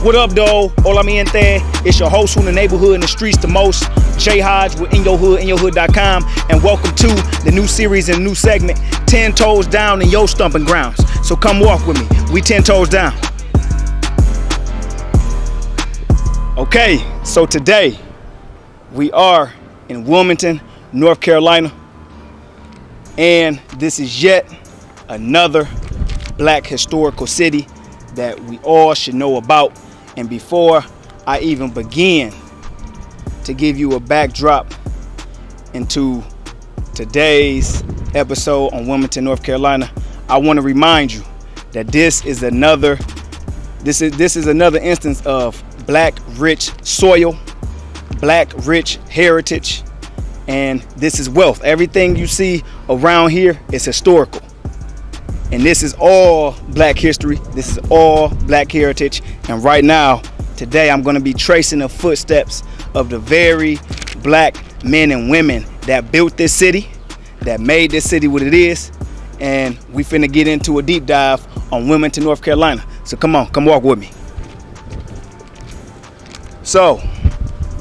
What up, though? Hola, mi gente. It's your host who in the neighborhood, in the streets the most, J Hodge with In Your Hood, InYourHood.com, and welcome to the new series and new segment, 10 Toes Down in Your Stomping Grounds. So come walk with me. We 10 toes down. Okay, so today we are in Wilmington, North Carolina, and this is yet another black historical city that we all should know about. And before I even begin to give you a backdrop into today's episode on Wilmington, North Carolina, I want to remind you that this is another instance of black rich soil, black rich heritage, and this is wealth. Everything you see around here is historical. And this is all black history. This is all black heritage. And right now, today, I'm going to be tracing the footsteps of the very black men and women that built this city, that made this city what it is. And we finna get into a deep dive on Wilmington, North Carolina. So come on, come walk with me. So,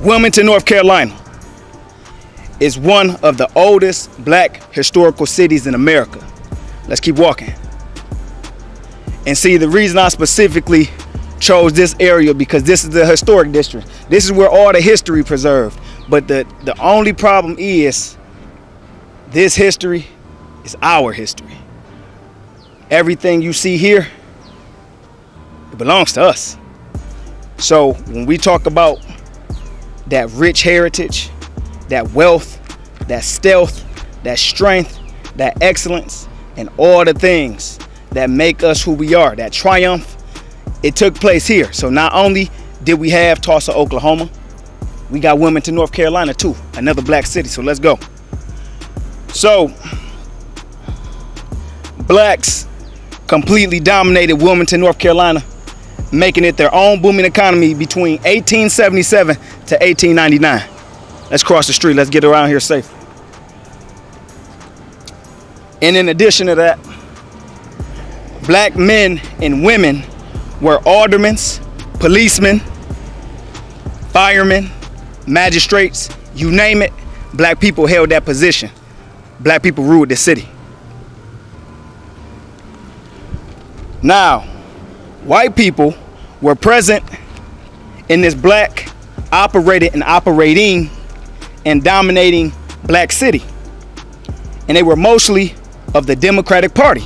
Wilmington, North Carolina is one of the oldest black historical cities in America. Let's keep walking. And see, the reason I specifically chose this area because this is the historic district. This is where all the history preserved. But the only problem is this history is our history. Everything you see here, it belongs to us. So when we talk about that rich heritage, that wealth, that stealth, that strength, that excellence, and all the things that make us who we are, that triumph, it took place here. So not only did we have Tulsa, Oklahoma, we got Wilmington, North Carolina too, another black city. So let's go. So blacks completely dominated Wilmington, North Carolina, making it their own booming economy between 1877 to 1899. Let's cross the street. Let's get around here safe. And in addition to that, black men and women were aldermen, policemen, firemen, magistrates, you name it. Black people held that position. Black people ruled the city. Now, white people were present in this black operating and dominating black city. And they were mostly of the Democratic Party,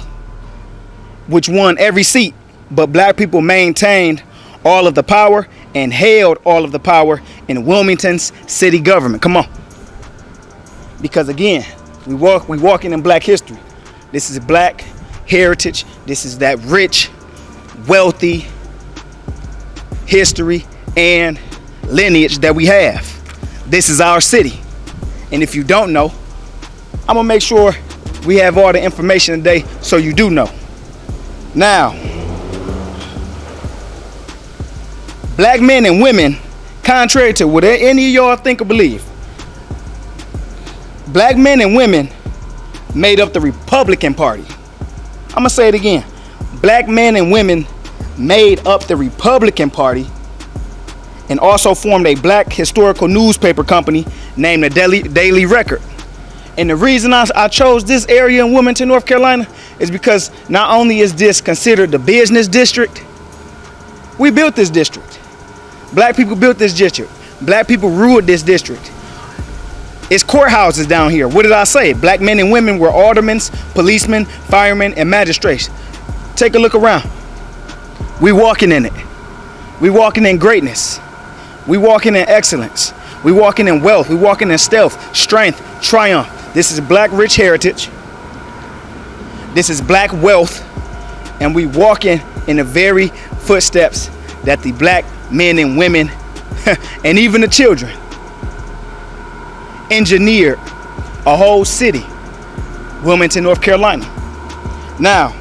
which won every seat, but black people maintained all of the power and held all of the power in Wilmington's city government. Come on. Because again, we walking in black history. This is black heritage. This is that rich, wealthy history and lineage that we have. This is our city. And if you don't know, I'm gonna make sure we have all the information today so you do know. Now, black men and women, contrary to what any of y'all think or believe, black men and women made up the Republican Party. I'm gonna say it again. Black men and women made up the Republican Party and also formed a black historical newspaper company named the Daily Record. And the reason I chose this area in Wilmington, North Carolina is because not only is this considered the business district, we built this district. Black people built this district. Black people ruled this district. It's courthouses down here. What did I say? Black men and women were aldermen, policemen, firemen, and magistrates. Take a look around. We walking in it. We walking in greatness. We walking in excellence. We walking in wealth. We walking in stealth, strength, triumph. This is black rich heritage. This is black wealth. And we walking in the very footsteps that the black men and women and even the children engineered a whole city, Wilmington, North Carolina. Now,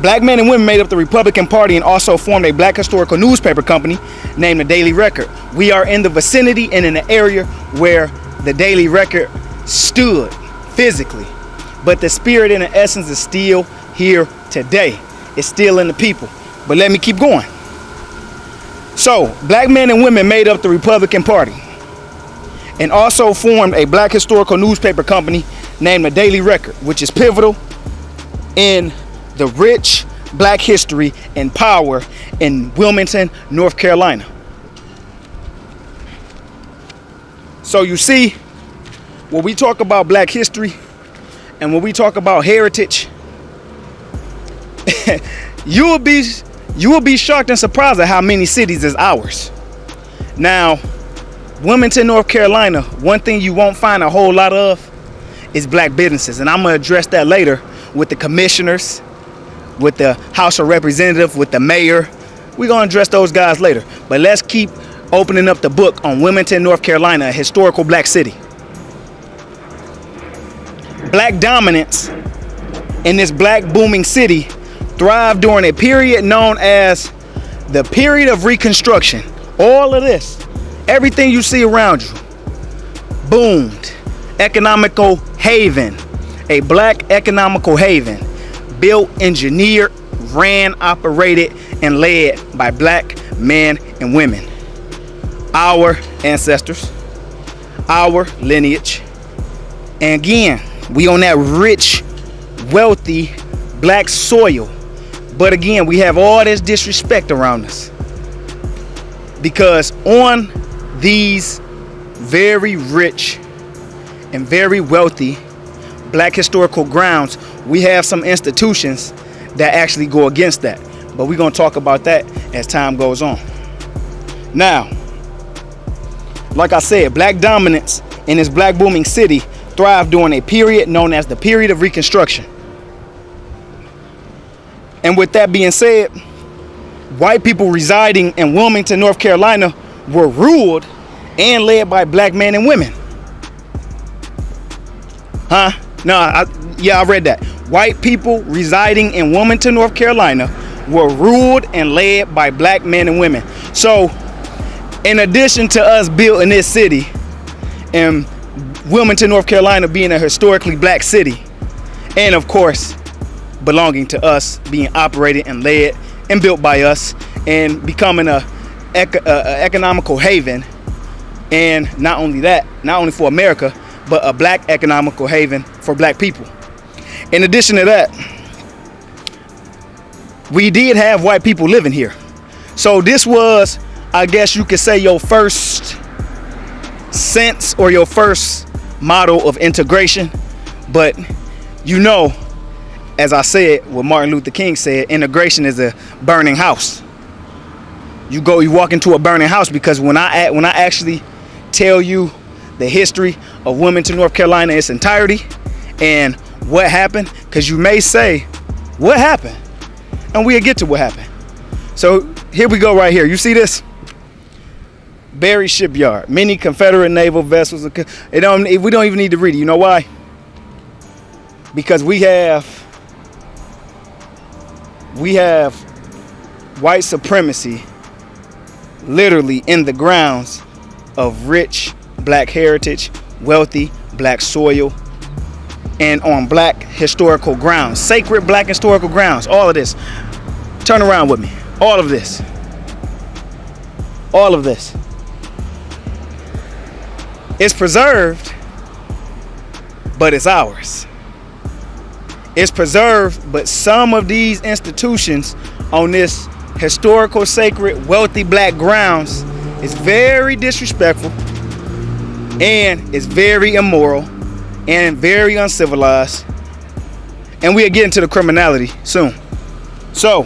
black men and women made up the Republican Party and also formed a black historical newspaper company named the Daily Record. We are in the vicinity and in the area where the Daily Record stood physically, but the spirit and the essence is still here today. It's still in the people. But let me keep going. So, black men and women made up the Republican Party and also formed a black historical newspaper company named the Daily Record, which is pivotal in the rich black history and power in Wilmington, North Carolina. So you see, when we talk about black history and when we talk about heritage, you will be shocked and surprised at how many cities is ours. Now, Wilmington, North Carolina, one thing you won't find a whole lot of is black businesses. And I'm going to address that later with the commissioners, with the House of Representatives, with the mayor. We're going to address those guys later. But let's keep opening up the book on Wilmington, North Carolina, a historical black city. Black dominance in this black booming city thrived during a period known as the period of Reconstruction. All of this, everything you see around you, boomed. Economical haven, a black economical haven, built, engineered, ran, operated, and led by black men and women. Our ancestors, our lineage. And again, we on that rich, wealthy black soil. But again, we have all this disrespect around us. Because on these very rich and very wealthy black historical grounds, we have some institutions that actually go against that. But we're going to talk about that as time goes on. Now, like I said, black dominance in this black booming city thrived during a period known as the period of Reconstruction. And with that being said, white people residing in Wilmington, North Carolina were ruled and led by black men and women. Huh? No, I read that. White people residing in Wilmington, North Carolina were ruled and led by black men and women. So, in addition to us building this city and Wilmington, North Carolina being a historically black city, and of course, belonging to us, being operated and led and built by us, and becoming a economical haven, and not only that, not only for America, but a black economical haven for black people. In addition to that, we did have white people living here. So this was, I guess you could say, your first sense or your first model of integration. But you know, as I said, what Martin Luther King said, integration is a burning house. You walk into a burning house, because when I actually tell you the history of Wilmington, North Carolina in its entirety and what happened, because you may say, what happened? And we'll get to what happened. So here we go right here. You see this? Berry Shipyard. Many Confederate naval vessels. We don't even need to read it. You know why? Because we have white supremacy literally in the grounds of rich black heritage, wealthy black soil, and on black historical grounds, sacred black historical grounds. All of this. Turn around with me. All of this. All of this. It's preserved, but it's ours. It's preserved, but some of these institutions on this historical, sacred, wealthy black grounds is very disrespectful, and it's very immoral and very uncivilized, and we'll get into the criminality soon. So,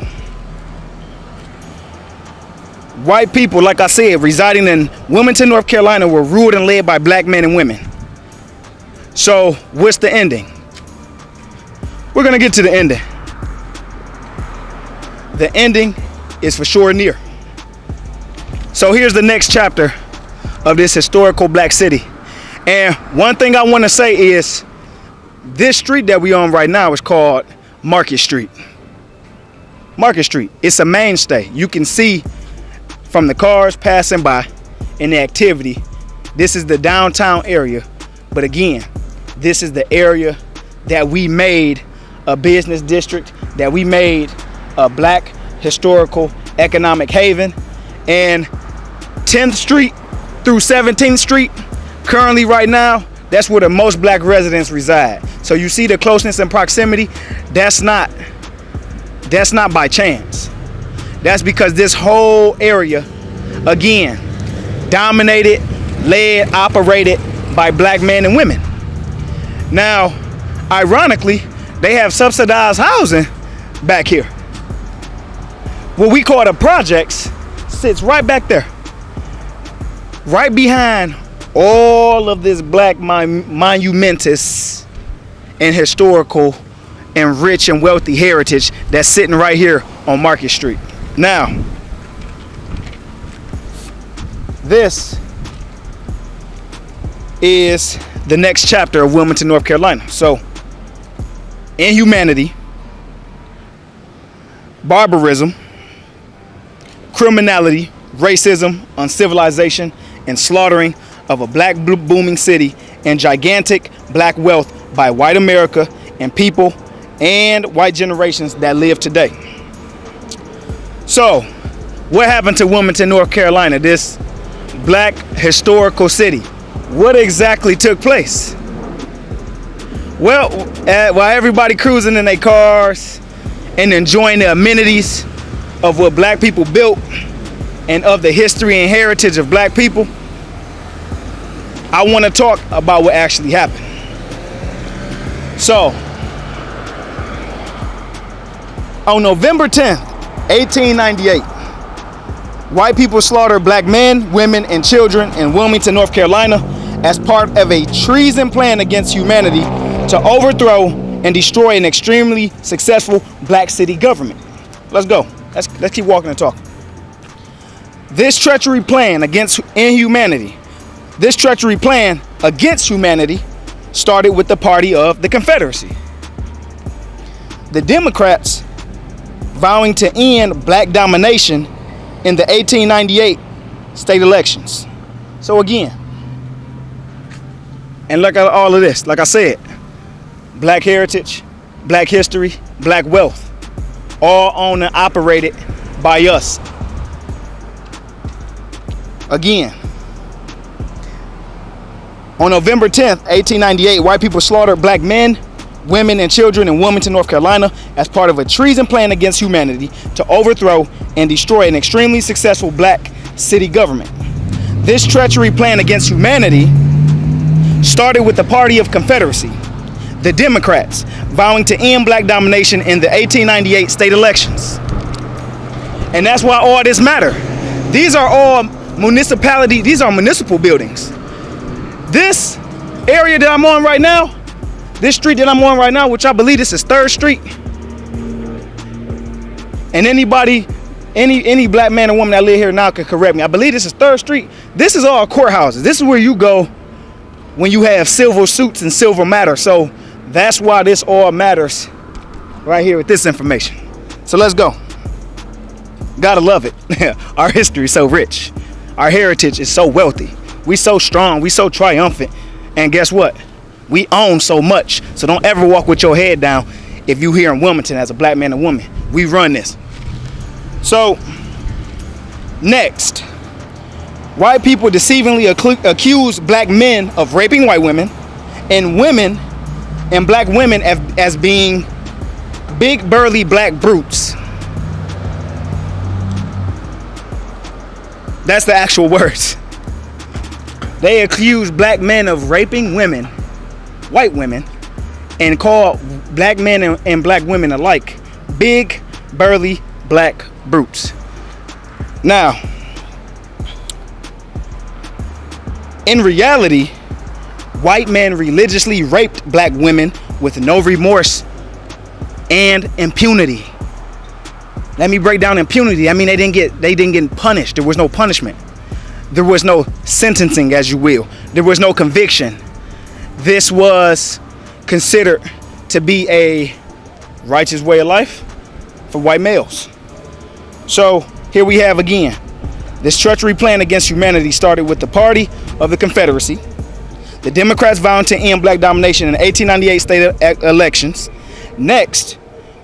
white people, like I said, residing in Wilmington, North Carolina, were ruled and led by black men and women. So, what's the ending? We're going to get to the ending. The ending is for sure near. So here's the next chapter of this historical black city. And one thing I want to say is, this street that we on right now is called Market Street. Market Street. It's a mainstay. You can see from the cars passing by and the activity. This is the downtown area. But again, this is the area that we made a business district, that we made a black historical economic haven, And 10th Street through 17th Street, currently right now, that's where the most black residents reside. So you see the closeness and proximity. That's not by chance. That's because this whole area, again, dominated, led, operated by black men and women. Now, ironically, they have subsidized housing back here. What we call the projects sits right back there, right behind all of this black monumentous and historical and rich and wealthy heritage that's sitting right here on Market Street. Now, this is the next chapter of Wilmington, North Carolina. So, inhumanity, barbarism, criminality, racism, uncivilization, and slaughtering of a black booming city and gigantic black wealth by white America and people and white generations that live today. So, what happened to Wilmington, North Carolina, this black historical city? What exactly took place? Well, while everybody cruising in their cars and enjoying the amenities of what black people built and of the history and heritage of black people, I want to talk about what actually happened. So, on November 10th, 1898, white people slaughtered black men, women, and children in Wilmington, North Carolina as part of a treason plan against humanity to overthrow and destroy an extremely successful black city government. Let's go. Let's keep walking and talking. This treachery plan against humanity started with the party of the Confederacy. The Democrats vowing to end black domination in the 1898 state elections. So again, and look at all of this, like I said, black heritage, black history, black wealth, all owned and operated by us. Again, on November 10th, 1898, white people slaughtered black men, women, and children in Wilmington, North Carolina as part of a treason plan against humanity to overthrow and destroy an extremely successful black city government. This treachery plan against humanity started with the party of Confederacy, the Democrats, vowing to end black domination in the 1898 state elections. And that's why all this matter. These are all municipal buildings. This area that I'm on right now, this street that I'm on right now, which I believe this is 3rd Street. And anybody, any black man or woman that live here now can correct me. I believe this is 3rd Street. This is all courthouses. This is where you go when you have civil suits and civil matter. So that's why this all matters right here with this information. So let's go. Gotta love it. Our history is so rich. Our heritage is so wealthy. We so strong. We so triumphant. And guess what? We own so much. So don't ever walk with your head down if you here in Wilmington as a black man and woman. We run this. So next, white people deceivingly accuse black men of raping white women and black women as being big burly black brutes. That's the actual words. They accuse black men of raping women, white women, and call black men and black women alike big burly black brutes. Now, in reality, white men religiously raped black women with no remorse and impunity. Let me break down impunity. I mean, they didn't get punished. There was no punishment. There was no sentencing, as you will. There was no conviction. This was considered to be a righteous way of life for white males. So here we have again, this treachery plan against humanity started with the party of the Confederacy. The Democrats vowed to end black domination in the 1898 state elections. Next,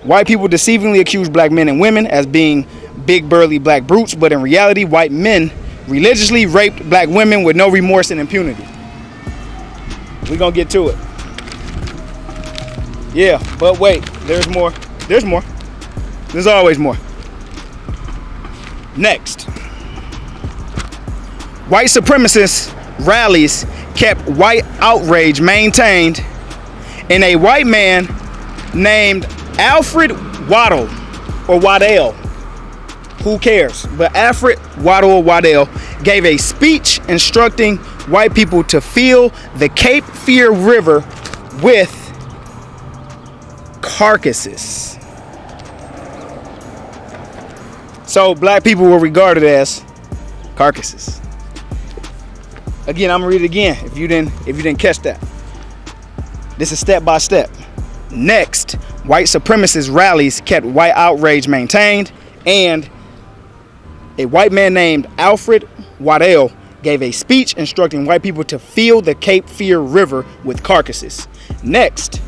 white people deceivingly accused black men and women as being big burly black brutes, but in reality, white men religiously raped black women with no remorse and impunity. We're gonna get to it. Yeah, but wait, there's more. There's more. There's always more. Next, white supremacist rallies kept white outrage maintained, and a white man named Alfred Waddell, or Waddell, who cares, but Alfred Waddell or Waddell gave a speech instructing white people to fill the Cape Fear River with carcasses. So black people were regarded as carcasses. Again, I'm gonna read it again if you didn't catch that. This is step by step. Next, white supremacist rallies kept white outrage maintained, and a white man named Alfred Waddell gave a speech instructing white people to fill the Cape Fear River with carcasses. Next,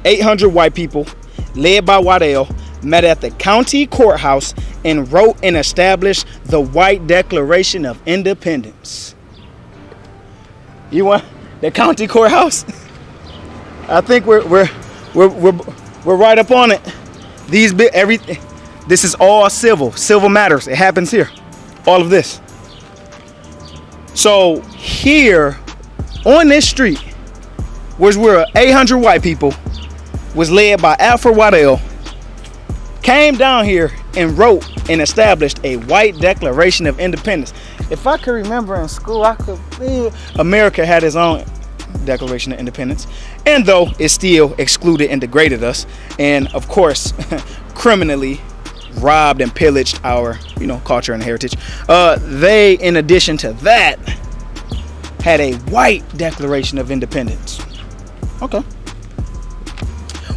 800 white people, led by Waddell, met at the county courthouse and wrote and established the White Declaration of Independence. You want the county courthouse? I think we're right up on it. This is all civil matters. It happens here. All of this. So here on this street, was where 800 white people was led by Alfred Waddell, came down here and wrote and established a White Declaration of Independence. If I could remember in school, America had its own Declaration of Independence, and though it still excluded and degraded us, and of course criminally robbed and pillaged our culture and heritage, they, in addition to that, had a White Declaration of Independence,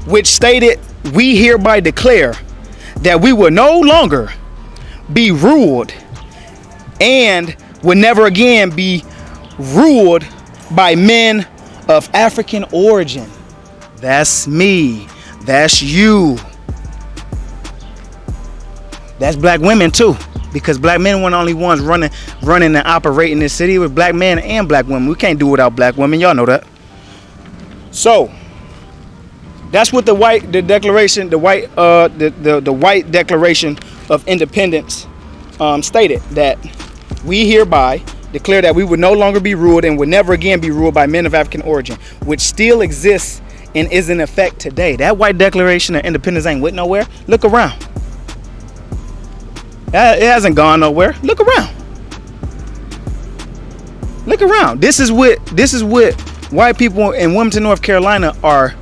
which stated, "We hereby declare that we will no longer be ruled and will never again be ruled by men of African origin." That's me. That's you. That's black women too, because black men weren't the only ones running and operating this city. With black men and black women. We can't do without black women. Y'all know that. So that's what the White Declaration of Independence stated, that we hereby declare that we would no longer be ruled and would never again be ruled by men of African origin, which still exists and is in effect today. That White Declaration of Independence ain't went nowhere. Look around. It hasn't gone nowhere. Look around. Look around. This is what white people in Wilmington, North Carolina are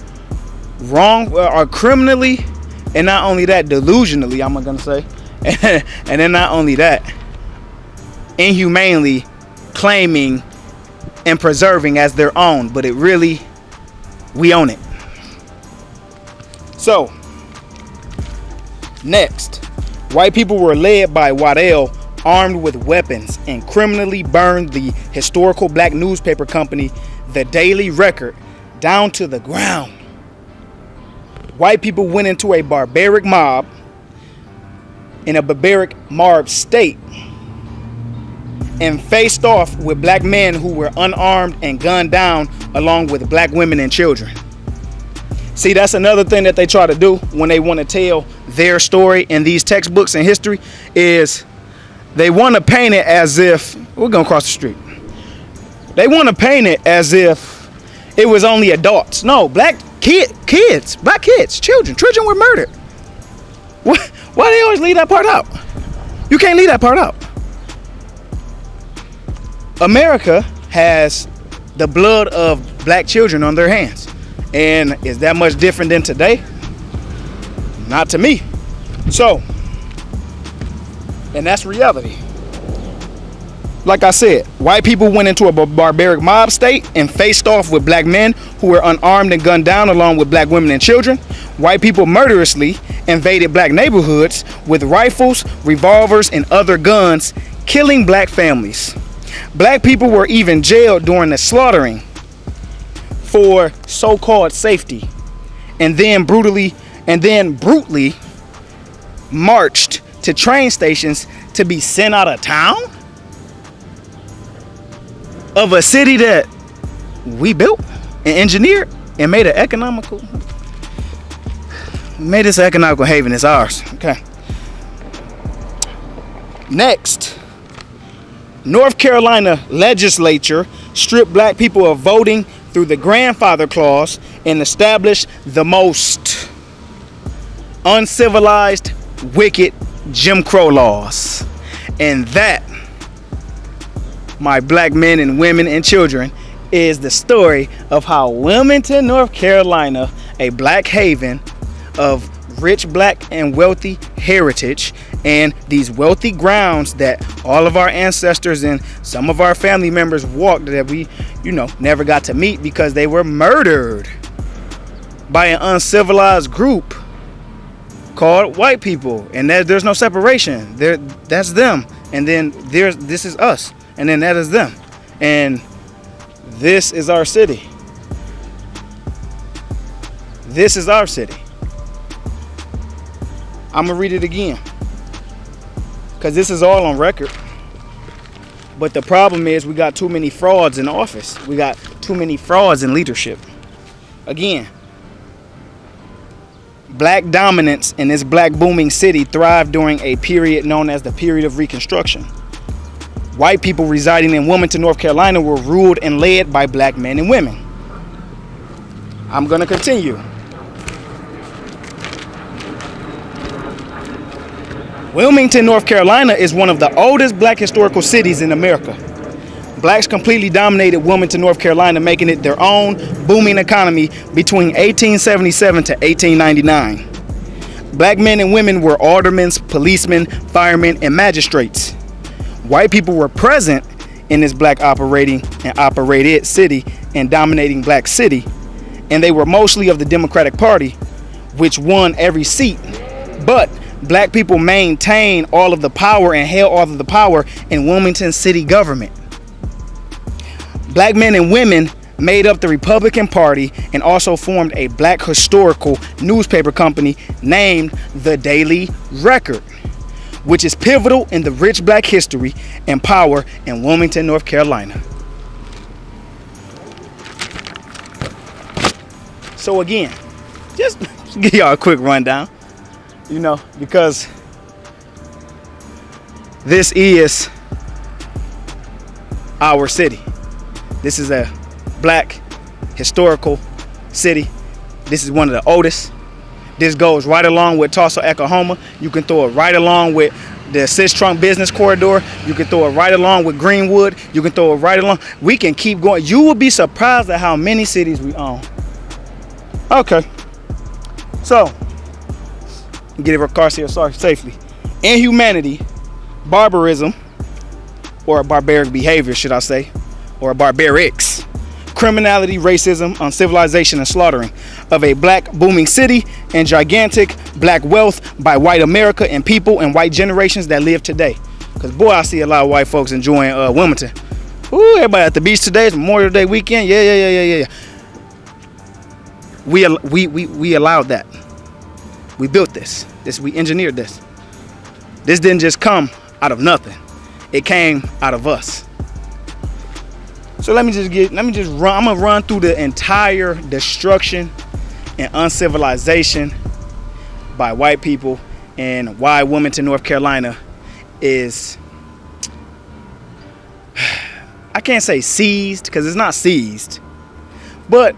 wrong, are criminally, and not only that, delusionally, I'm gonna say, and then not only that, inhumanely claiming and preserving as their own, but we own it. So next, white people were led by Waddell, armed with weapons, and criminally burned the historical black newspaper company, The Daily Record, down to the ground. White people went into a barbaric mob state and faced off with black men who were unarmed and gunned down, along with black women and children. See, that's another thing that they try to do when they want to tell their story in these textbooks in history, is they want to paint it as if, we're going to cross the street. They want to paint it as if it was only adults. No, black kids, children were murdered. Why they always leave that part out? You can't leave that part out. America has the blood of black children on their hands. And is that much different than today? Not to me. So, and that's reality. Like I said, white people went into a barbaric mob state and faced off with black men who were unarmed and gunned down, along with black women and children. White people murderously invaded black neighborhoods with rifles, revolvers, and other guns, killing black families. Black people were even jailed during the slaughtering for so-called safety, and then brutally marched to train stations to be sent out of town of a city that we built and engineered and made this economical haven. It's ours. Okay. Next, North Carolina legislature stripped black people of voting through the grandfather clause and established the most uncivilized, wicked Jim Crow laws. And that, my black men and women and children, is the story of how Wilmington, North Carolina, a black haven of rich black and wealthy heritage, and these wealthy grounds that all of our ancestors and some of our family members walked, that we never got to meet because they were murdered by an uncivilized group called white people. And there's no separation. That's them, and then this is us, and then that is them, and this is our city. This is our city. I'm gonna read it again because this is all on record. But the problem is we got too many frauds in office. We got too many frauds in leadership. Again, black dominance in this black booming city thrived during a period known as the period of Reconstruction. White people residing in Wilmington, North Carolina were ruled and led by black men and women. I'm going to continue. Wilmington, North Carolina is one of the oldest black historical cities in America. Blacks completely dominated Wilmington, North Carolina, making it their own booming economy between 1877 to 1899. Black men and women were aldermen, policemen, firemen, and magistrates. White people were present in this black operated city and dominating black city, and they were mostly of the Democratic Party, which won every seat. But black people maintained all of the power and held all of the power in Wilmington city government. Black men and women made up the Republican Party and also formed a black historical newspaper company named The Daily Record, which is pivotal in the rich black history and power in Wilmington, North Carolina. So again, just give y'all a quick rundown, because this is our city. This is a black historical city. This is one of the oldest. This goes right along with Tulsa, Oklahoma. You can throw it right along with the Sistrunk Business Corridor. You can throw it right along with Greenwood. You can throw it right along. We can keep going. You will be surprised at how many cities we own. Okay. So, get it across here safely. Inhumanity, barbarism, or barbaric behavior, should I say, or barbarics. Criminality, racism, uncivilization, and slaughtering of a black booming city and gigantic black wealth by white America and people and white generations that live today. Because boy, I see a lot of white folks enjoying Wilmington. Ooh, everybody at the beach today. It's Memorial Day weekend. Yeah. We allowed that. We built this. We engineered this. This didn't just come out of nothing. It came out of us. So I'm gonna run through the entire destruction and uncivilization by white people and why Wilmington, North Carolina is, I can't say seized because it's not seized, but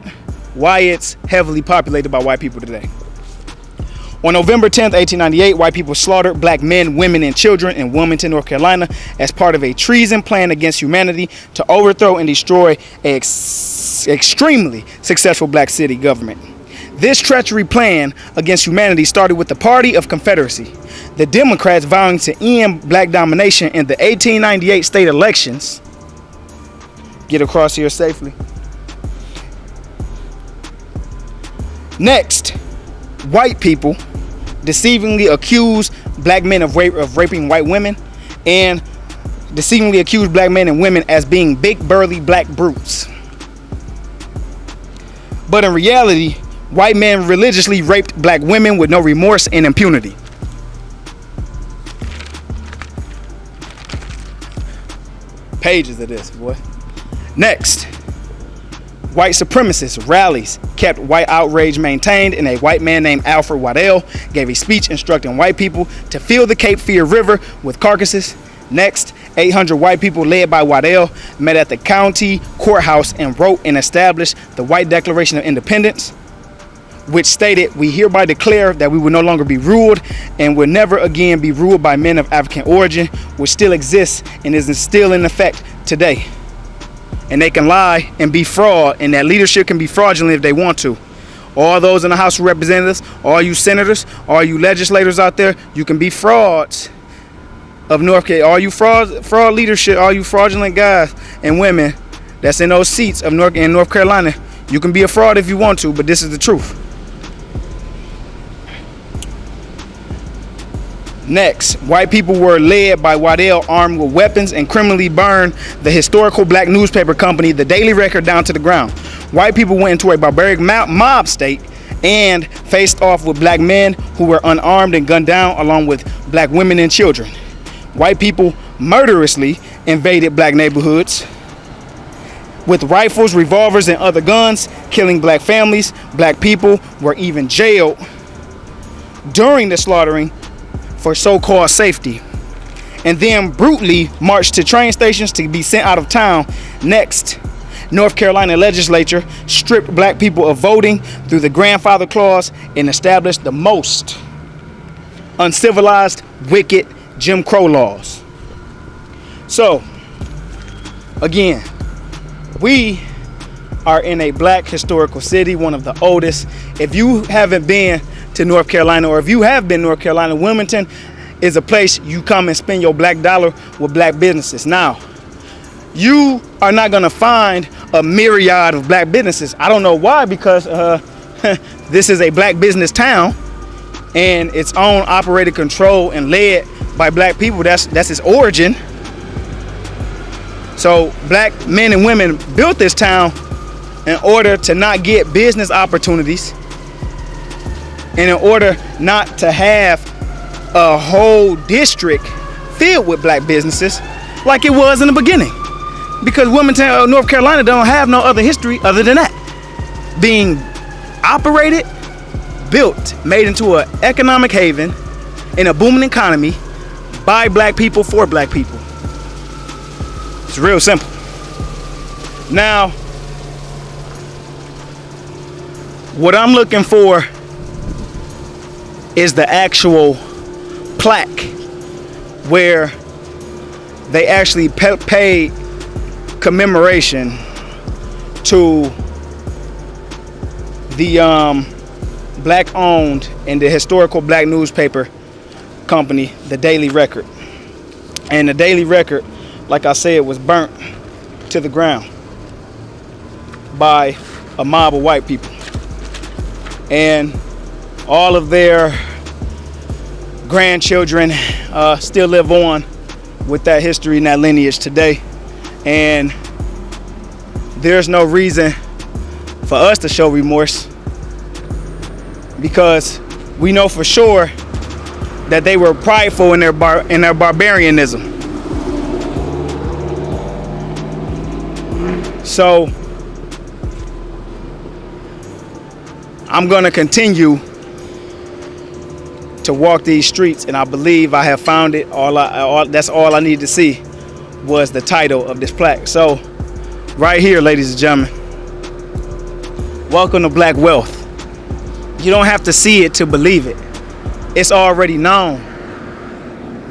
why it's heavily populated by white people today. On November 10th, 1898, white people slaughtered black men, women, and children in Wilmington, North Carolina as part of a treason plan against humanity to overthrow and destroy an extremely successful black city government. This treachery plan against humanity started with the Party of Confederacy, the Democrats vowing to end black domination in the 1898 state elections. Get across here safely. Next, white people deceivingly accused black men of raping white women and deceivingly accused black men and women as being big burly black brutes. But in reality, white men religiously raped black women with no remorse and impunity. pages of this, boy. Next, white supremacist rallies kept white outrage maintained, and a white man named Alfred Waddell gave a speech instructing white people to fill the Cape Fear River with carcasses. Next, 800 white people led by Waddell met at the county courthouse and wrote and established the White Declaration of Independence, which stated, "We hereby declare that we will no longer be ruled and will never again be ruled by men of African origin," which still exists and is still in effect today. And they can lie and be fraud, and that leadership can be fraudulent if they want to. All those in the House of Representatives, all you senators, all you legislators out there, you can be frauds of North Carolina. All you fraud leadership, all you fraudulent guys and women that's in those seats of North Carolina, you can be a fraud if you want to, but this is the truth. Next, white people were led by Waddell armed with weapons and criminally burned the historical black newspaper company, the Daily Record, down to the ground. White people went into a barbaric mob state and faced off with black men who were unarmed and gunned down, along with black women and children. White people murderously invaded black neighborhoods with rifles, revolvers, and other guns, killing black families. Black people were even jailed during the slaughtering for so-called safety, and then brutally marched to train stations to be sent out of town. Next, North Carolina legislature stripped black people of voting through the grandfather clause and established the most uncivilized, wicked Jim Crow laws. So, again, we are in a black historical city, one of the oldest. If you haven't been to North Carolina, or if you have been to North Carolina, Wilmington is a place you come and spend your black dollar with black businesses. Now, you are not going to find a myriad of black businesses. I don't know why, because this is a black business town, and it's owned, operated, controlled, and led by black people. That's its origin. So black men and women built this town in order to not get business opportunities, and in order not to have a whole district filled with black businesses like it was in the beginning. Because Wilmington, North Carolina don't have no other history other than that. Being operated, built, made into an economic haven in a booming economy by black people for black people. It's real simple. Now, what I'm looking for is the actual plaque where they actually paid commemoration to the black owned and the historical black newspaper company, the Daily Record. And the Daily Record, like I said, was burnt to the ground by a mob of white people. And all of their grandchildren still live on with that history and that lineage today. And there's no reason for us to show remorse, because we know for sure that they were prideful in their barbarianism. So I'm going to continue to walk these streets, and I believe I have found it. That's all I need to see was the title of this plaque. So right here, ladies and gentlemen, welcome to Black Wealth. You don't have to see it to believe it. It's already known.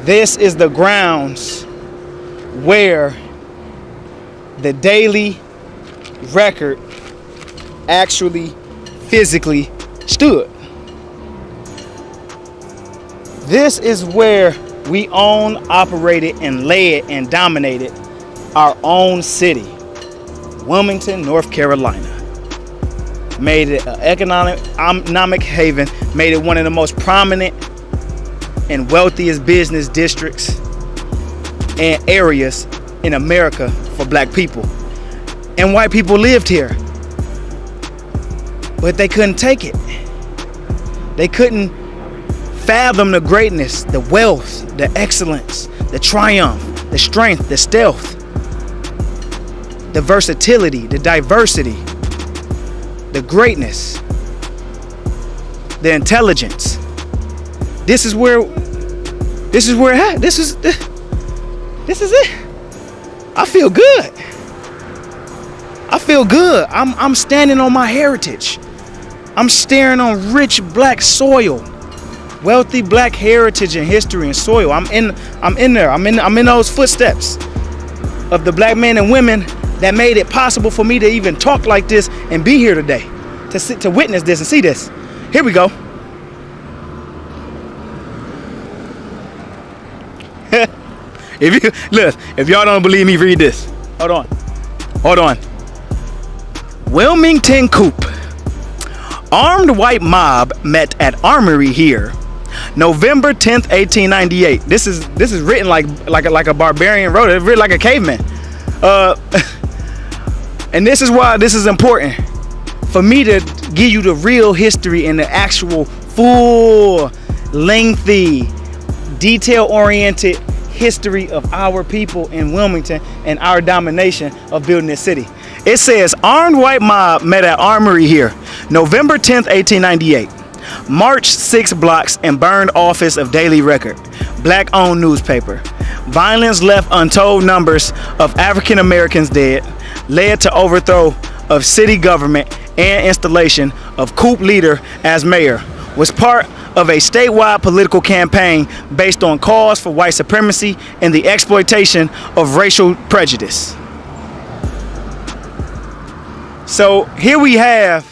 This is the grounds where the Daily Record actually physically stood. This is where we owned, operated, and led and dominated our own city, Wilmington, North Carolina. Made it an economic haven, made it one of the most prominent and wealthiest business districts and areas in America for black people. And white people lived here, but they couldn't take it. They couldn't fathom the greatness, the wealth, the excellence, the triumph, the strength, the stealth the versatility, the diversity, the greatness, the intelligence. This is where it. This is it. I feel good. I'm standing on my heritage. I'm staring on rich black soil, wealthy black heritage and history and soil. I'm in there. I'm in those footsteps of the black men and women that made it possible for me to even talk like this and be here today, to witness this and see this. Here we go. If y'all don't believe me, read this. Hold on. Wilmington Coop. Armed white mob met at armory here, November 10th, 1898. This is written like a barbarian wrote it. It's written like a caveman. And this is why this is important for me to give you the real history and the actual full, lengthy, detail-oriented history of our people in Wilmington and our domination of building this city. It says, armed white mob met at armory here, November 10th, 1898. Marched 6 blocks and burned office of Daily Record, black-owned newspaper. Violence left untold numbers of African Americans dead, led to overthrow of city government and installation of coup leader as mayor. Was part of a statewide political campaign based on calls for white supremacy and the exploitation of racial prejudice. So here we have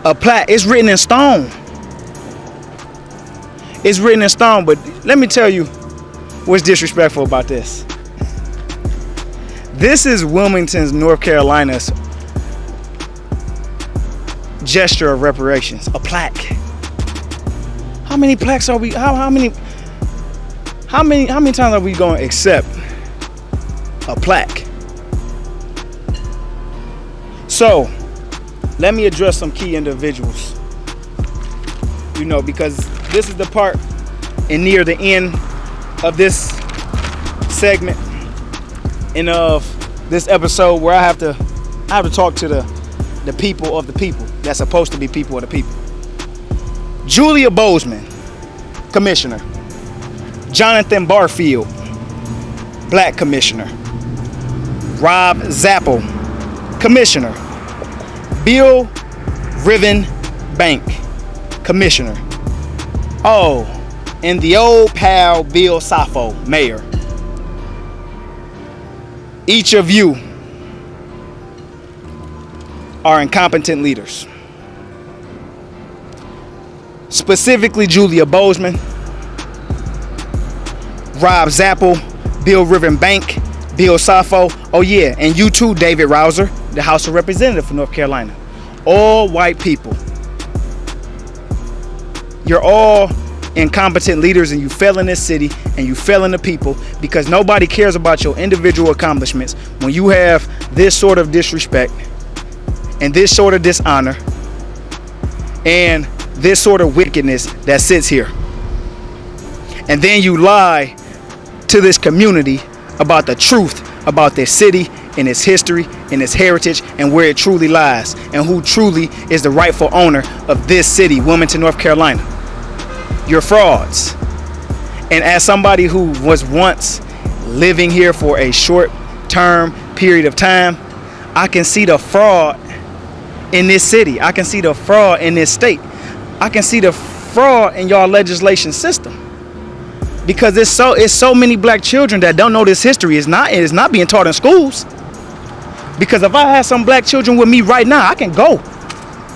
a plaque. It's written in stone. It's written in stone, but let me tell you what's disrespectful about this. This is Wilmington, North Carolina's gesture of reparations, a plaque. How many plaques are we? How many times are we going to accept a plaque? So, let me address some key individuals. Because this is the part and near the end of this segment and of this episode where I have to talk to the people of the people that's supposed to be people of the people. Julia Bozeman, commissioner. Jonathan Barfield, black commissioner. Rob Zappel, commissioner. Bill Riven Bank, commissioner. Oh, and the old pal Bill Sappho, mayor. Each of you are incompetent leaders. Specifically Julia Bozeman, Rob Zappel, Bill Riven Bank, Bill Sappho. Oh yeah, and you too, David Rouser, the House of Representatives for North Carolina. All white people. You're all incompetent leaders, and you fail in this city and you fail in the people, because nobody cares about your individual accomplishments when you have this sort of disrespect and this sort of dishonor and this sort of wickedness that sits here. And then you lie to this community about the truth about this city and its history and its heritage and where it truly lies and who truly is the rightful owner of this city, Wilmington, North Carolina. You're frauds. And as somebody who was once living here for a short-term period of time, I can see the fraud in this city. I can see the fraud in this state. I can see the fraud in y'all legislation system, because it's so many black children that don't know this history. It's not being taught in schools. Because if I had some black children with me right now, I can go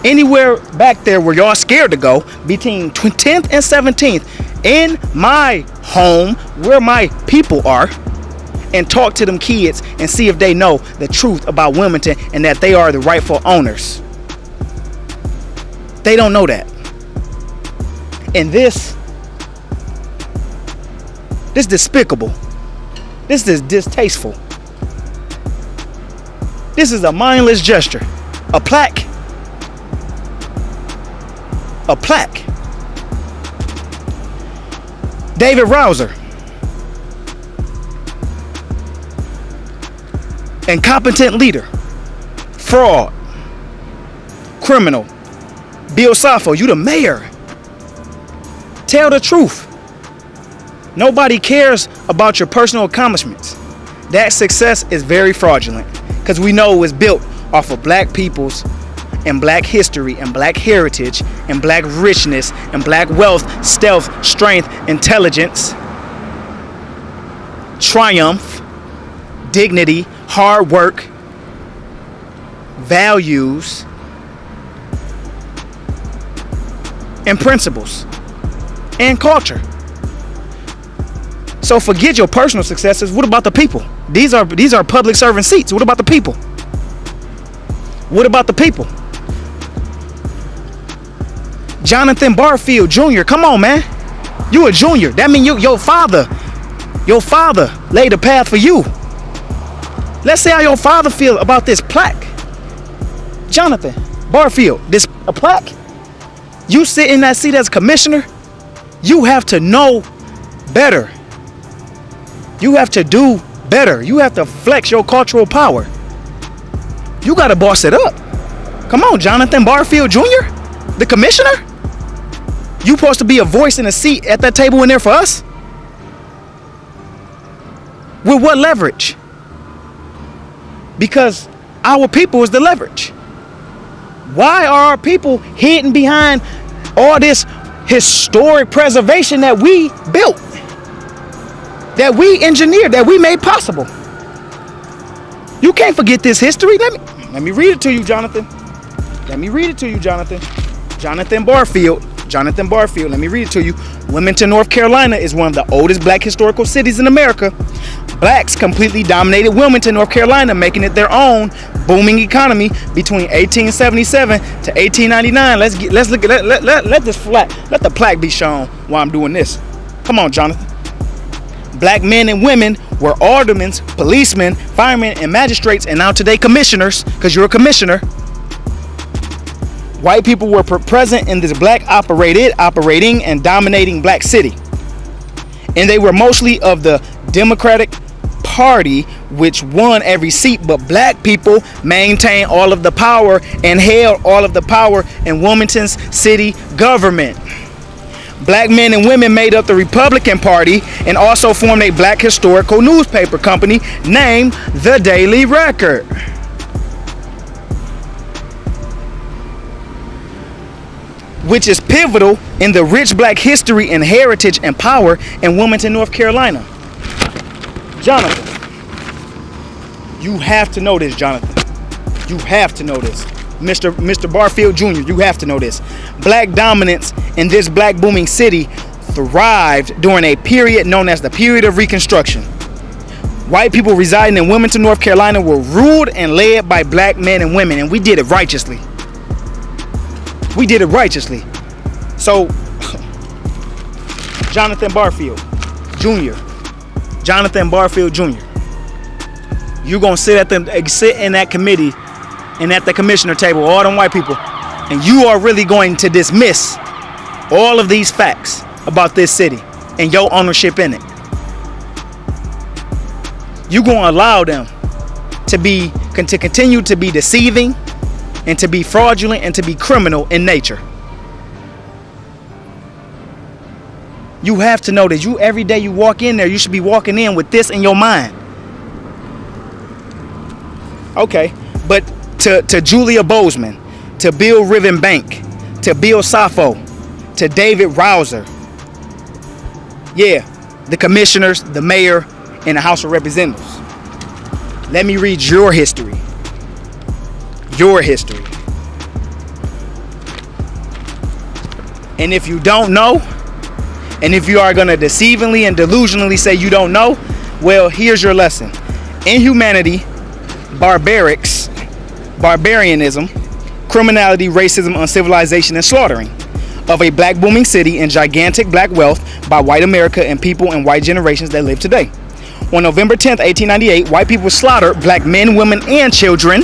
anywhere back there where y'all scared to go, between 10th and 17th, in my home where my people are, and talk to them kids and see if they know the truth about Wilmington and that they are the rightful owners. They don't know that. And this despicable. This is distasteful. This is a mindless gesture. A plaque. A plaque. David Rouser. incompetent leader, fraud, criminal. Bill Safo, you the mayor. Tell the truth. Nobody cares about your personal accomplishments. That success is very fraudulent because we know it was built off of black people's and black history and black heritage and black richness and black wealth, stealth, strength, intelligence, triumph, dignity, hard work, values, and principles and culture. So forget your personal successes. What about the people? These are public servant seats. What about the people? What about the people? Jonathan Barfield Jr. Come on, man. You a junior. That means your father laid a path for you. Let's see how your father feel about this plaque. Jonathan Barfield, a plaque. You sit in that seat as commissioner. You have to know better. You have to do better. You have to flex your cultural power. You got to boss it up. Come on, Jonathan Barfield Jr., the commissioner. You supposed to be a voice in a seat at that table in there for us? With what leverage? Because our people is the leverage. Why are our people hidden behind all this historic preservation that we built, that we engineered, that we made possible? You can't forget this history. Let me read it to you, Jonathan. Let me read it to you, Jonathan. Jonathan Barfield, let me read it to you. Wilmington, North Carolina is one of the oldest black historical cities in America. Blacks completely dominated Wilmington, North Carolina, making it their own booming economy between 1877 to 1899. Let the plaque be shown while I'm doing this. Come on, Jonathan. Black men and women were aldermen, policemen, firemen, and magistrates, and now today commissioners, because you're a commissioner. White people were present in this black operating and dominating black city. And they were mostly of the Democratic Party, which won every seat, but black people maintained all of the power and held all of the power in Wilmington's city government. Black men and women made up the Republican Party and also formed a black historical newspaper company named The Daily Record. Which is pivotal in the rich black history and heritage and power in Wilmington, North Carolina. Jonathan, you have to know this, Jonathan. You have to know this. Mr. Barfield Jr., you have to know this. Black dominance in this black booming city thrived during a period known as the period of Reconstruction. White people residing in Wilmington, North Carolina were ruled and led by black men and women, and we did it righteously. We did it righteously. So, Jonathan Barfield Jr., you're gonna sit in that committee and at the commissioner table, all them white people, and you are really going to dismiss all of these facts about this city and your ownership in it. You're gonna allow them to continue to be deceiving and to be fraudulent and to be criminal in nature. You have to know that every day you walk in there, you should be walking in with this in your mind. Okay, but to Julia Bozeman, to Bill Riven Bank, to Bill Safo, to David Rouser, yeah, the commissioners, the mayor, and the House of Representatives. Let me read your history. Your history. And if you don't know, and if you are going to deceivingly and delusionally say you don't know, well, here's your lesson. Inhumanity, barbarianism, criminality, racism, uncivilization, and slaughtering of a black booming city and gigantic black wealth by white America and people in white generations that live today. On November 10th, 1898, white people slaughtered black men, women, and children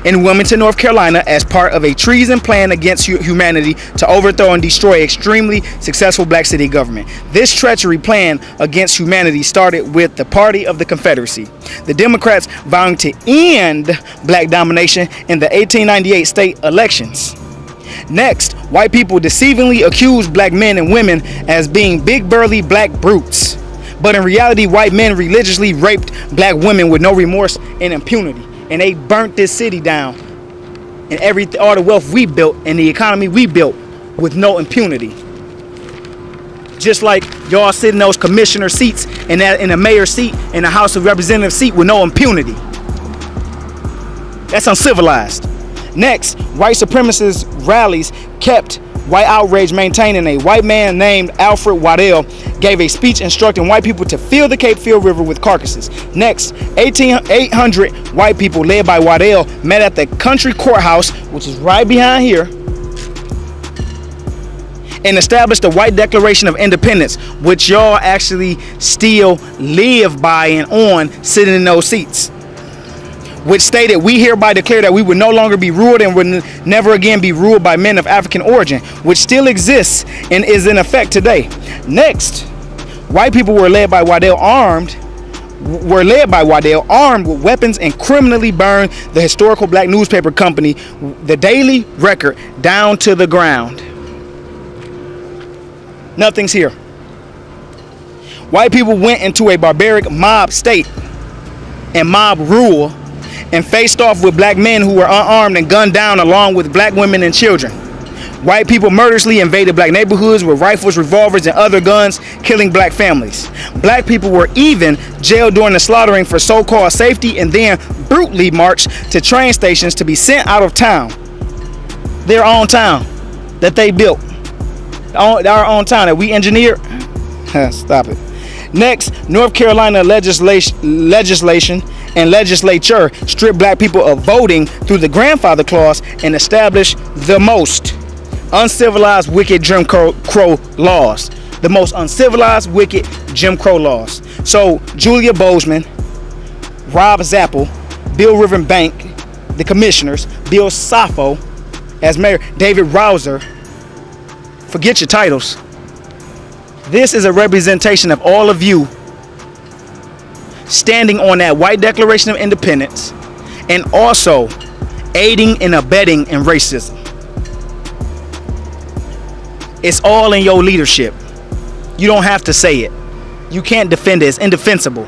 in Wilmington, North Carolina, as part of a treason plan against humanity to overthrow and destroy extremely successful black city government. This treachery plan against humanity started with the Party of the Confederacy, the Democrats vowing to end black domination in the 1898 state elections. Next, white people deceivingly accused black men and women as being big burly black brutes. But in reality, white men religiously raped black women with no remorse and impunity. And they burnt this city down. And all the wealth we built and the economy we built with no impunity. Just like y'all sit in those commissioner seats and in a mayor seat and a House of Representatives seat with no impunity. That's uncivilized. Next, white supremacist rallies kept white outrage maintaining. A white man named Alfred Waddell gave a speech instructing white people to fill the Cape Fear River with carcasses. Next, 800 white people led by Waddell met at the country courthouse, which is right behind here, and established the White Declaration of Independence, which y'all actually still live by and on sitting in those seats, which stated, "We hereby declare that we will no longer be ruled and will never again be ruled by men of African origin," which still exists and is in effect today. Next, white people were led by Waddell armed with weapons and criminally burned the historical black newspaper company, the Daily Record, down to the ground. Nothing's here. White people went into a barbaric mob state and mob rule and faced off with black men who were unarmed and gunned down along with black women and children. White people murderously invaded black neighborhoods with rifles, revolvers, and other guns, killing black families. Black people were even jailed during the slaughtering for so-called safety and then brutally marched to train stations to be sent out of town. Their own town that they built. Our own town that we engineered. Stop it. Next, North Carolina legislation and legislature stripped black people of voting through the grandfather clause and established the most uncivilized, wicked Jim Crow laws. The most uncivilized, wicked Jim Crow laws. So Julia Bozeman, Rob Zapple, Bill Rivenbank, the commissioners, Bill Sappho as mayor, David Rouser. Forget your titles. This is a representation of all of you standing on that White Declaration of Independence and also aiding and abetting in racism. It's all in your leadership. You don't have to say it. You can't defend it. It's indefensible.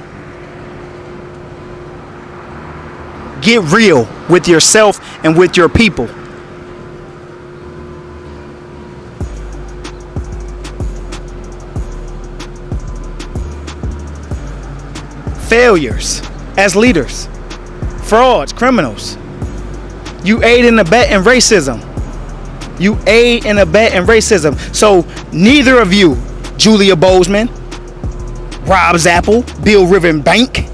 Get real with yourself and with your people. Failures as leaders, frauds, criminals. You aid and abet in racism. You aid and abet in racism. So neither of you, Julia Bozeman, Rob Zapple, Bill Rivenbank,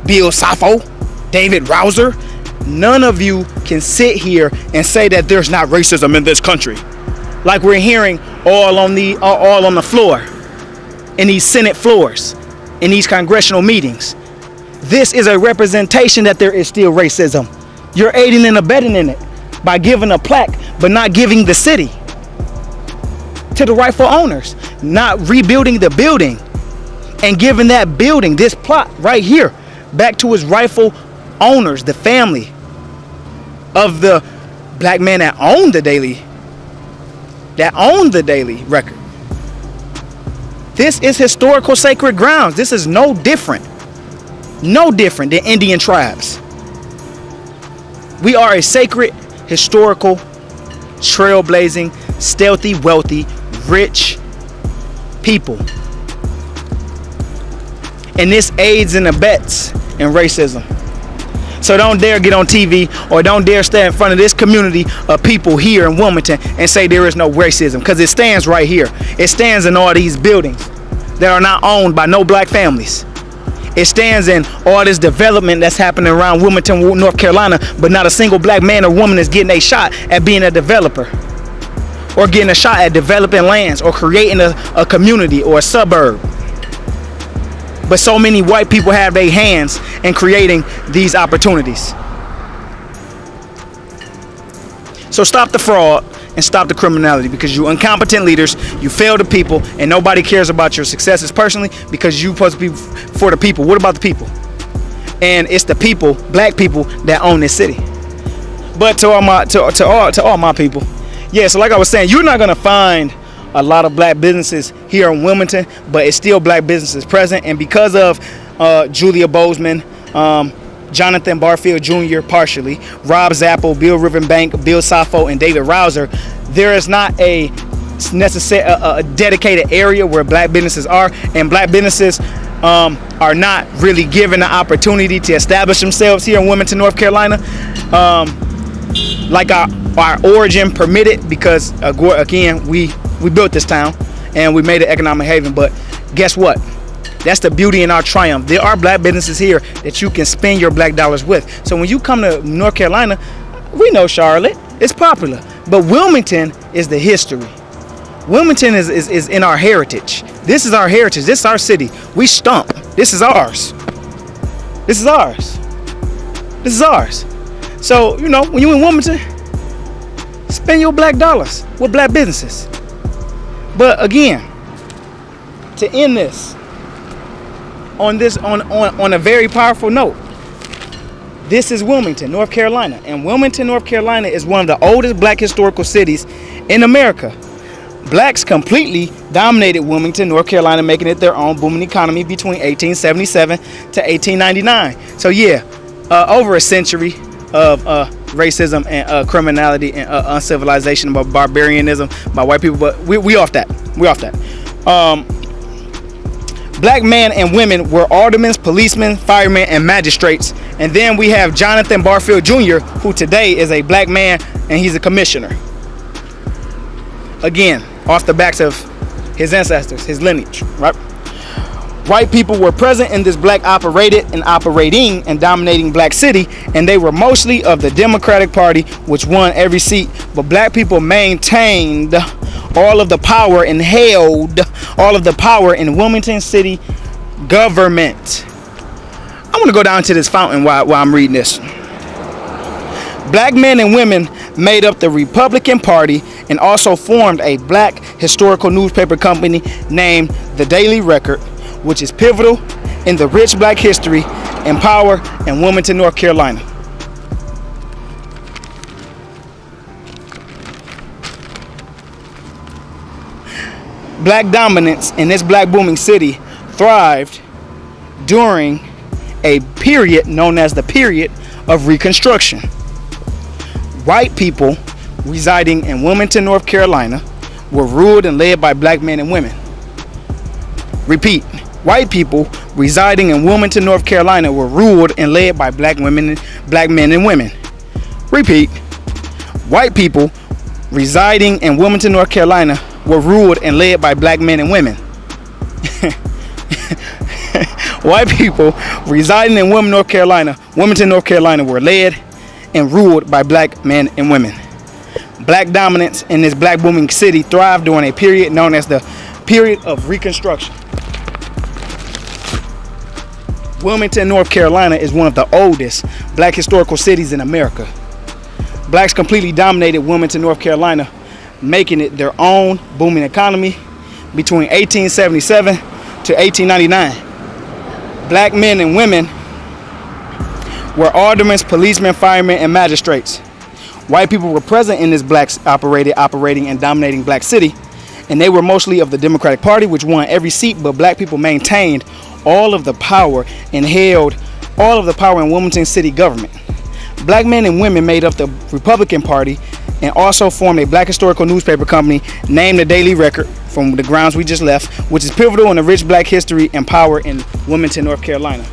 Bill Sappho, David Rouser, none of you can sit here and say that there's not racism in this country, like we're hearing all on the floor, in these Senate floors, in these congressional meetings. This is a representation that there is still racism. You're aiding and abetting in it by giving a plaque, but not giving the city to the rightful owners, not rebuilding the building and giving that building, this plot right here, back to its rightful owners, the family of the black man that owned the Daily Record. This is historical sacred grounds. This is no different than Indian tribes. We are a sacred, historical, trailblazing, stealthy, wealthy, rich people. And this aids and abets in racism. So don't dare get on TV or don't dare stand in front of this community of people here in Wilmington and say there is no racism, because it stands right here. It stands in all these buildings that are not owned by no black families. It stands in all this development that's happening around Wilmington, North Carolina, but not a single black man or woman is getting a shot at being a developer or getting a shot at developing lands or creating a community or a suburb. But so many white people have their hands in creating these opportunities. So stop the fraud and stop the criminality, because you incompetent leaders, you fail the people, and nobody cares about your successes personally, because you supposed to be for the people. What about the people? And it's the people, black people, that own this city. But to all my people, yeah. So like I was saying, you're not gonna find a lot of black businesses here in Wilmington, but it's still black businesses present. And because of Julia Bozeman, Jonathan Barfield Jr. partially, Rob Zappel, Bill Rivenbank, Bill Sappho, and David Rouser, there is not a dedicated area where black businesses are, and black businesses are not really given the opportunity to establish themselves here in Wilmington, North Carolina, like our origin permitted, because again, we built this town and we made it economic haven. But guess what? That's the beauty in our triumph. There are black businesses here that you can spend your black dollars with. So when you come to North Carolina, we know Charlotte, it's popular, but Wilmington is the history. Wilmington is in our heritage. This is our heritage. This is our city. We stomp. This is ours. This is ours. This is ours. So, you know, when you're in Wilmington, spend your black dollars with black businesses. But again, to end this on a very powerful note, this is Wilmington, North Carolina, and Wilmington, North Carolina is one of the oldest black historical cities in America. Blacks completely dominated Wilmington, North Carolina, making it their own booming economy between 1877 to 1899. So yeah, over a century of racism and criminality and uncivilization, about barbarianism by white people, but we off that. We off that. Black men and women were aldermen, policemen, firemen, and magistrates. And then we have Jonathan Barfield Jr., who today is a black man and he's a commissioner. Again, off the backs of his ancestors, his lineage, right? White people were present in this black operating and dominating black city, and they were mostly of the Democratic Party, which won every seat. But black people maintained all of the power and held all of the power in Wilmington City government. I want to go down to this fountain while I'm reading this. Black men and women made up the Republican Party and also formed a black historical newspaper company named The Daily Record, which is pivotal in the rich black history and power in Wilmington, North Carolina. Black dominance in this black booming city thrived during a period known as the period of Reconstruction. White people residing in Wilmington, North Carolina were ruled and led by black men and women. Repeat. White people residing in Wilmington, North Carolina were ruled and led by black men and women. Repeat. White people residing in Wilmington, North Carolina were ruled and led by black men and women. White people residing in Wilmington, North Carolina were led and ruled by black men and women. Black dominance in this black booming city thrived during a period known as the period of Reconstruction. Wilmington, North Carolina is one of the oldest black historical cities in America. Blacks completely dominated Wilmington, North Carolina, making it their own booming economy between 1877 to 1899. Black men and women were aldermen, policemen, firemen, and magistrates. White people were present in this blacks operating and dominating black city, and they were mostly of the Democratic Party, which won every seat, but black people maintained all of the power and held all of the power in Wilmington city government. Black men and women made up the Republican Party and also formed a black historical newspaper company named The Daily Record, from the grounds we just left, which is pivotal in the rich black history and power in Wilmington, North Carolina.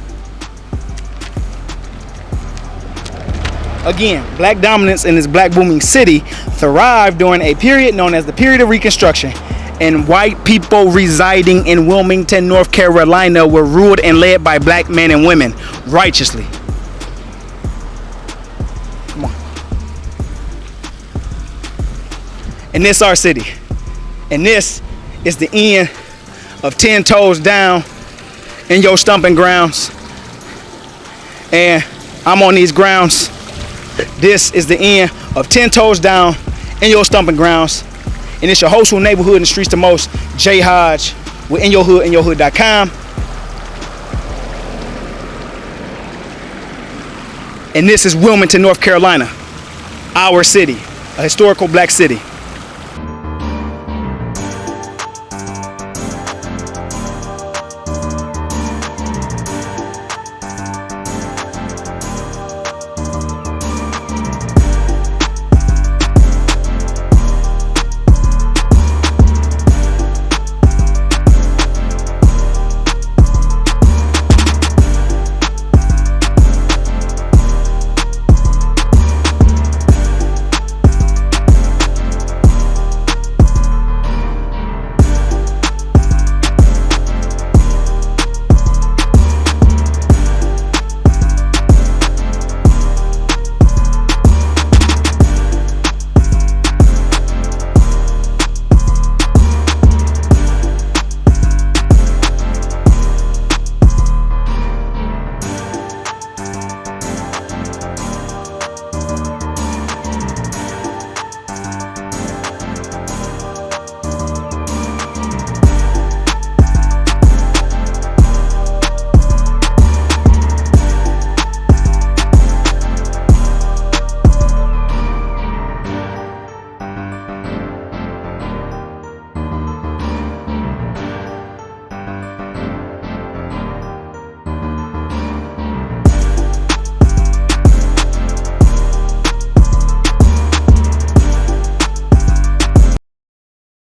Again, black dominance in this black booming city thrived during a period known as the period of Reconstruction, and white people residing in Wilmington, North Carolina were ruled and led by black men and women righteously. Come on. And this our city. And this is the end of 10 Toes Down in your stomping grounds. And I'm on these grounds This is the end of 10 Toes Down in your stomping grounds. And it's your host who neighborhood in the streets the most, Jay Hodge, with inyourhood.com. And this is Wilmington, North Carolina, our city, a historical black city.